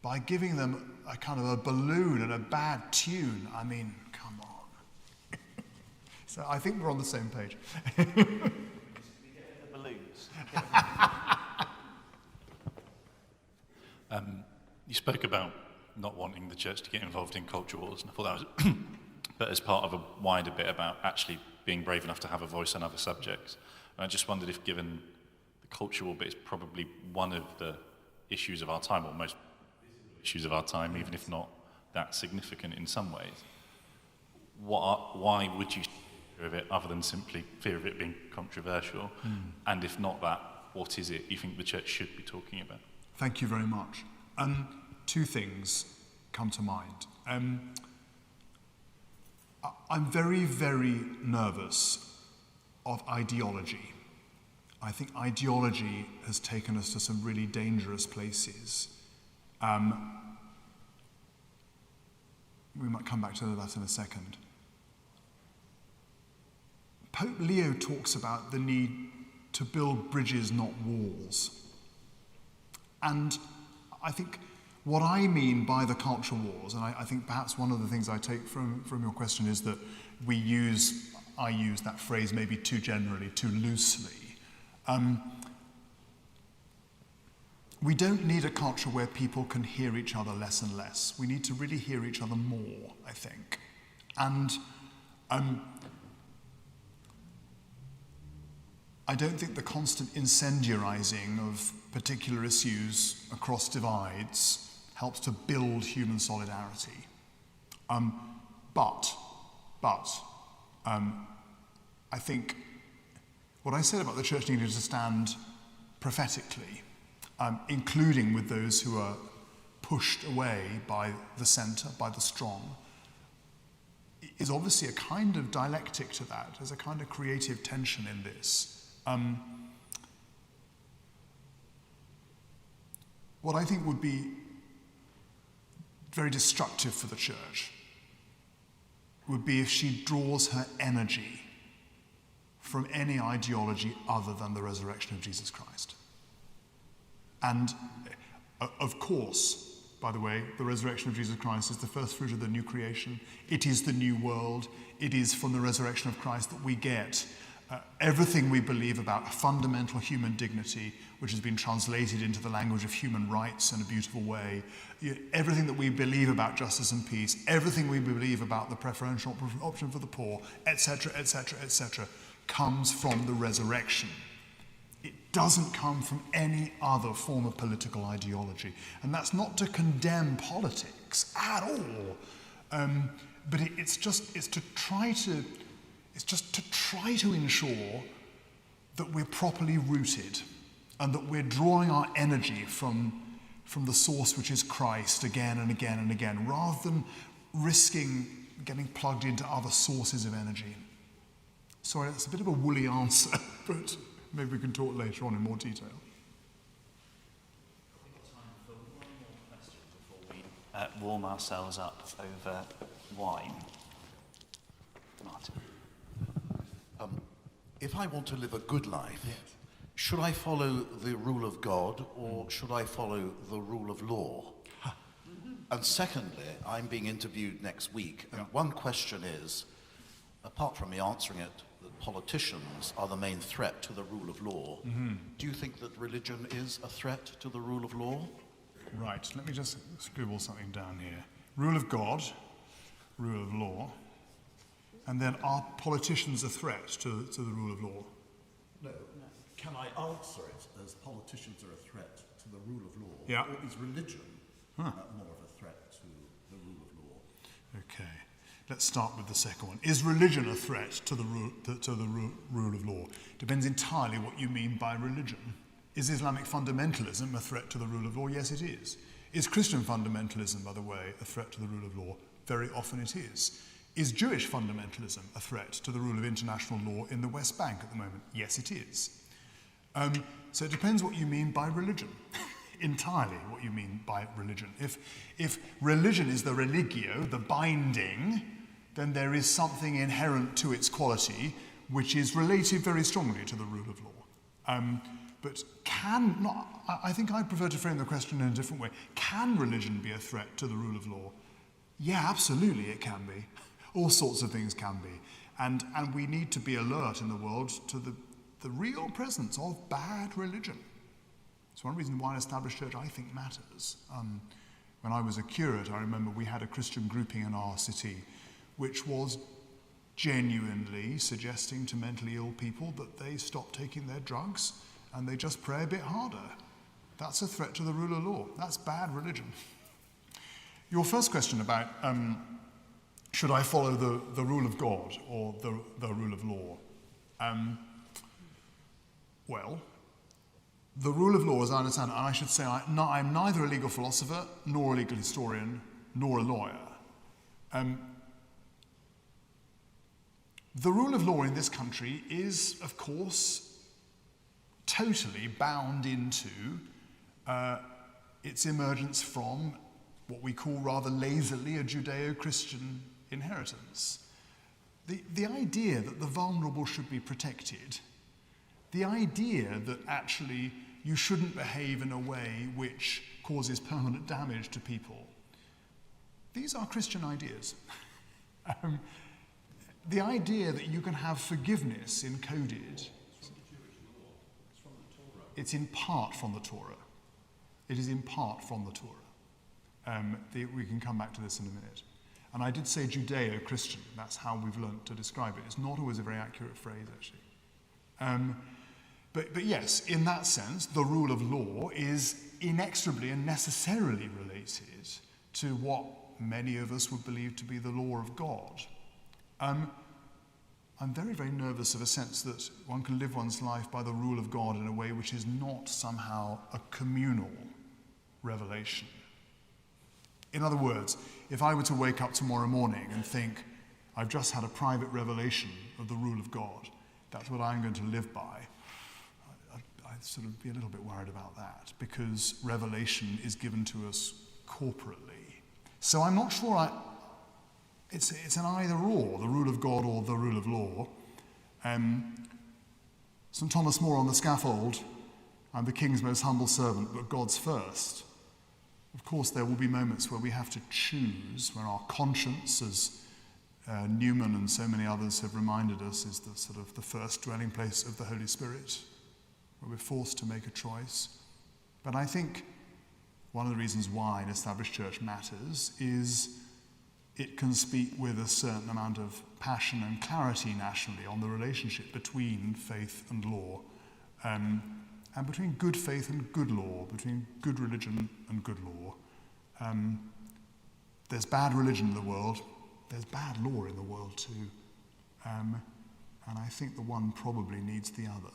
by giving them a kind of a balloon and a bad tune, I mean, come on. So I think we're on the same page. The balloons. You spoke about not wanting the church to get involved in culture wars, and I thought that was, but as part of a wider bit about actually being brave enough to have a voice on other subjects. And I just wondered if, given the culture war bit is probably one of the issues of our time, or most issues of our time, even if not that significant in some ways, why would you fear of it other than simply fear of it being controversial? And if not that, what is it you think the church should be talking about? Thank you very much. Two things come to mind. I'm very, very nervous of ideology. I think ideology has taken us to some really dangerous places. We might come back to that in a second. Pope Leo talks about the need to build bridges, not walls. And I think what I mean by the culture wars, and I think perhaps one of the things I take from your question is that I use that phrase maybe too generally, too loosely. We don't need a culture where people can hear each other less and less. We need to really hear each other more, I think. And I don't think the constant incendiarizing of particular issues across divides helps to build human solidarity. But I think what I said about the church needing to stand prophetically, including with those who are pushed away by the centre, by the strong, is obviously a kind of dialectic to that. There's a kind of creative tension in this. What I think would be very destructive for the church would be if she draws her energy from any ideology other than the resurrection of Jesus Christ. And of course, by the way, the resurrection of Jesus Christ is the first fruit of the new creation. It is the new world. It is from the resurrection of Christ that we get everything we believe about fundamental human dignity, which has been translated into the language of human rights in a beautiful way, everything that we believe about justice and peace, everything we believe about the preferential option for the poor, etc., etc., etc., comes from the resurrection. It doesn't come from any other form of political ideology. And that's not to condemn politics at all. But it's just to try to ensure that we're properly rooted and that we're drawing our energy from the source which is Christ again and again and again, rather than risking getting plugged into other sources of energy. Sorry, that's a bit of a woolly answer, but maybe we can talk later on in more detail. Warm ourselves up over wine. Martin. If I want to live a good life, should I follow the rule of God or should I follow the rule of law? And secondly, I'm being interviewed next week, and one question is, apart from me answering it, that politicians are the main threat to the rule of law. Do you think that religion is a threat to the rule of law? Right, let me just scribble something down here. Rule of God, rule of law, and then are politicians a threat to the rule of law? No. Can I answer it as politicians are a threat to the rule of law? Yeah. Or is religion more of a threat to the rule of law? Okay, let's start with the second one. Is religion a threat to the rule of law? Depends entirely what you mean by religion. Is Islamic fundamentalism a threat to the rule of law? Yes, it is. Is Christian fundamentalism, by the way, a threat to the rule of law? Very often it is. Is Jewish fundamentalism a threat to the rule of international law in the West Bank at the moment? Yes, it is. So it depends what you mean by religion. Entirely what you mean by religion. If religion is the religio, the binding, then there is something inherent to its quality which is related very strongly to the rule of law. But I think I prefer to frame the question in a different way. Can religion be a threat to the rule of law? Yeah, absolutely it can be. All sorts of things can be. And we need to be alert in the world to the real presence of bad religion. It's one reason why an established church, I think, matters. When I was a curate, I remember we had a Christian grouping in our city which was genuinely suggesting to mentally ill people that they stop taking their drugs and they just pray a bit harder. That's a threat to the rule of law. That's bad religion. Your first question about should I follow the rule of God or the rule of law? Well, the rule of law, as I understand it, and I should say I'm neither a legal philosopher, nor a legal historian, nor a lawyer. The rule of law in this country is, of course, totally bound into its emergence from what we call rather lazily a Judeo-Christian inheritance. The idea that the vulnerable should be protected, the idea that actually you shouldn't behave in a way which causes permanent damage to people, these are Christian ideas. The idea that you can have forgiveness encoded, it's in part from the Torah. It is in part from the Torah. We can come back to this in a minute. And I did say Judeo-Christian. That's how we've learnt to describe it. It's not always a very accurate phrase, actually. But yes, in that sense, the rule of law is inexorably and necessarily related to what many of us would believe to be the law of God. I'm very, very nervous of a sense that one can live one's life by the rule of God in a way which is not somehow a communal revelation. In other words, if I were to wake up tomorrow morning and think, I've just had a private revelation of the rule of God, that's what I'm going to live by, I'd sort of be a little bit worried about that, because revelation is given to us corporately. So I'm not sure it's an either or, the rule of God or the rule of law. St. Thomas More on the scaffold, I'm the king's most humble servant, but God's first. Of course, there will be moments where we have to choose, when our conscience, as Newman and so many others have reminded us, is the sort of the first dwelling place of the Holy Spirit, where we're forced to make a choice. But I think one of the reasons why an established church matters is it can speak with a certain amount of passion and clarity nationally on the relationship between faith and law, and between good faith and good law, between good religion and good law. There's bad religion in the world, there's bad law in the world too. And I think the one probably needs the other.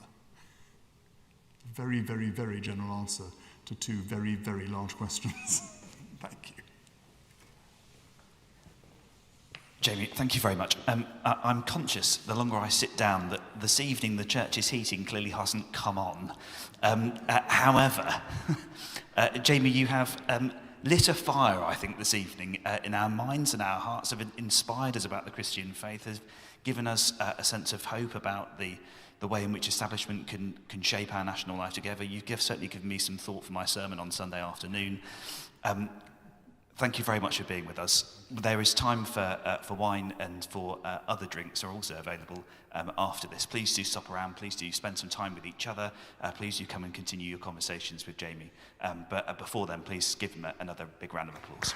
Very, very, very general answer to two very, very large questions. Thank you. Jamie, thank you very much. I'm conscious, the longer I sit down, that this evening the church's heating clearly hasn't come on. However, Jamie, you have lit a fire, I think, this evening in our minds and our hearts, have inspired us about the Christian faith, has given us a sense of hope about the way in which establishment can shape our national life together. You've certainly given me some thought for my sermon on Sunday afternoon. Thank you very much for being with us. There is time for wine and for other drinks are also available after this. Please do stop around. Please do spend some time with each other. Please do come and continue your conversations with Jamie. But before then, please give him another big round of applause.